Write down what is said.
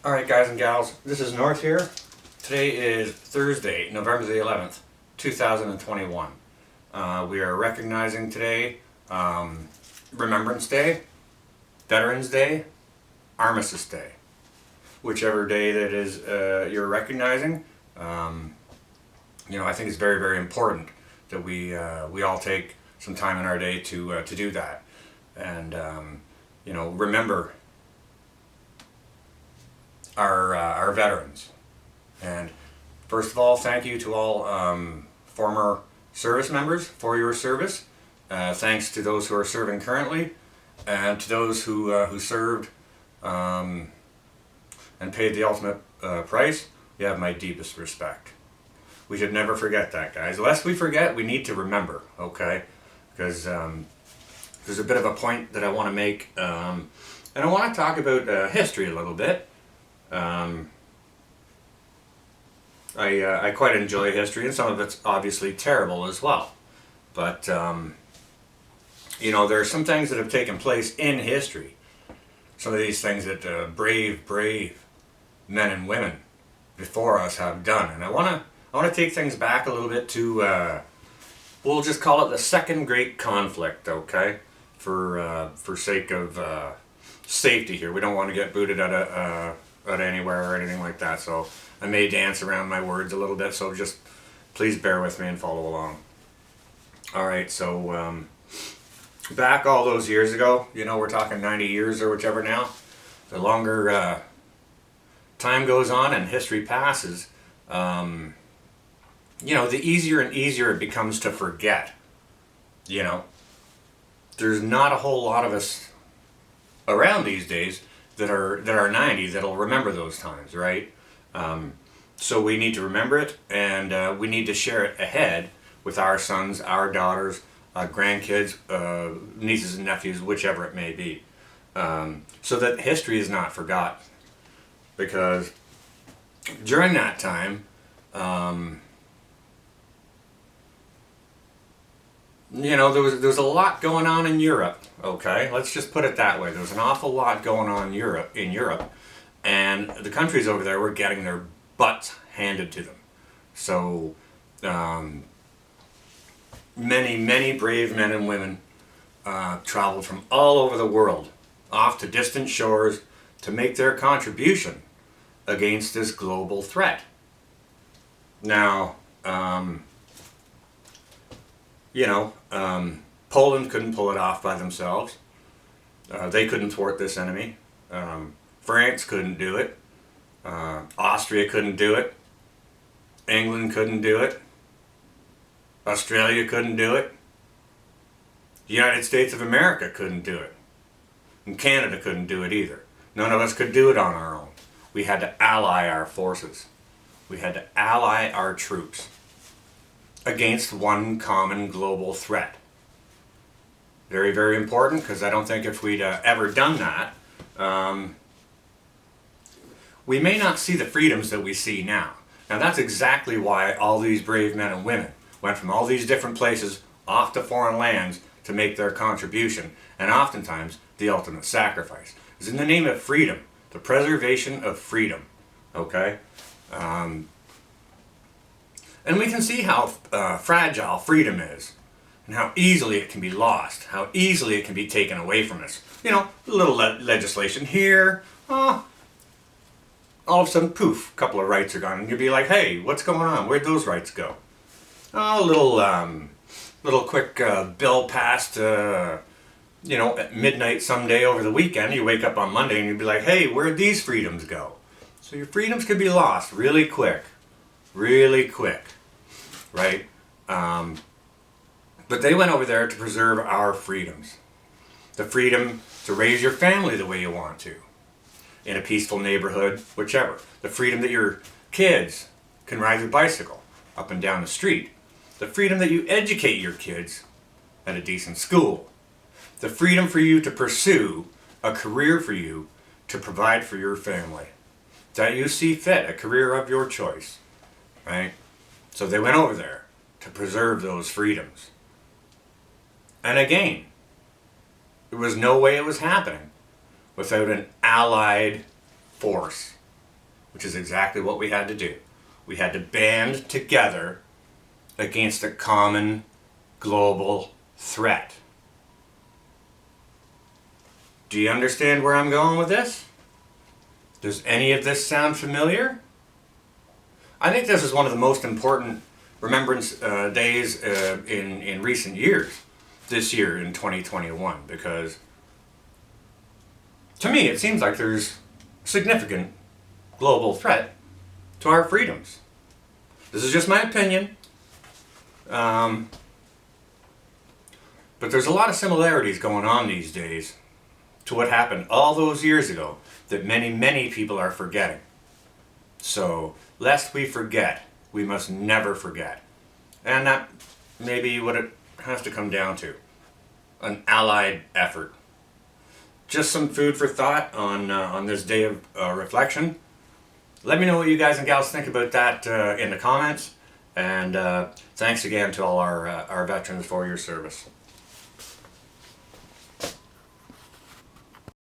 Alright guys and gals, this is North here. Today is Thursday, November the 11th, 2021. We are recognizing today Remembrance Day, Veterans Day, Armistice Day. Whichever day that is you're recognizing, I think it's very, very important that we all take some time in our day to do that. And, remember our veterans. And first of all, thank you to all former service members for your service. Thanks to those who are serving currently, and to those who served and paid the ultimate price. You have my deepest respect. We should never forget that, guys. Lest we forget, we need to remember, okay? Because there's a bit of a point that I want to make, and I want to talk about history a little bit. I quite enjoy history, and some of it's obviously terrible as well. But, there are some things that have taken place in history. Some of these things that brave men and women before us have done. And I want to take things back a little bit to, we'll just call it the Second Great Conflict, okay? For sake of safety here. We don't want to get booted out anywhere or anything like that, so I may dance around my words a little bit, so just please bear with me and follow along. Alright, so back all those years ago, we're talking 90 years or whichever now. The longer time goes on and history passes, the easier and easier it becomes to forget. There's not a whole lot of us around these days that are 90 that'll remember those times, right? So we need to remember it, and we need to share it ahead with our sons, our daughters, grandkids, nieces and nephews, whichever it may be, so that history is not forgotten. Because during that time, there was a lot going on in Europe. Okay, let's just put it that way. There was an awful lot going on in Europe, and the countries over there were getting their butts handed to them. So many brave men and women traveled from all over the world, off to distant shores, to make their contribution against this global threat. Now, Poland couldn't pull it off by themselves. They couldn't thwart this enemy. France couldn't do it. Austria couldn't do it. England couldn't do it. Australia couldn't do it. The United States of America couldn't do it. And Canada couldn't do it either. None of us could do it on our own. We had to ally our forces. We had to ally our troops against one common global threat. Very, very important, because I don't think if we'd ever done that, we may not see the freedoms that we see now. Now that's exactly why all these brave men and women went from all these different places off to foreign lands to make their contribution, and oftentimes the ultimate sacrifice. It's in the name of freedom, the preservation of freedom, okay? And we can see how fragile freedom is, and how easily it can be lost, how easily it can be taken away from us. A little legislation here, all of a sudden, poof, a couple of rights are gone, and you'll be like, hey, what's going on? Where'd those rights go? A little quick bill passed, at midnight someday over the weekend. You wake up on Monday and you'll be like, hey, where'd these freedoms go? So your freedoms could be lost really quick, right? But they went over there to preserve our freedoms. The freedom to raise your family the way you want to, in a peaceful neighborhood, whichever. The freedom that your kids can ride their bicycle up and down the street. The freedom that you educate your kids at a decent school. The freedom for you to pursue a career for you to provide for your family. That you see fit, a career of your choice, right? So they went over there to preserve those freedoms. And again, there was no way it was happening without an allied force. which is exactly what we had to do. We had to band together against a common global threat. Do you understand where I'm going with this? Does any of this sound familiar? I think this is one of the most important remembrance days in recent years, this year in 2021, because to me it seems like there's significant global threat to our freedoms. This is just my opinion, but there's a lot of similarities going on these days to what happened all those years ago that many people are forgetting. So, lest we forget, we must never forget. And that may be what it has to come down to. An allied effort. Just some food for thought on this day of reflection. Let me know what you guys and gals think about that in the comments. And thanks again to all our veterans for your service.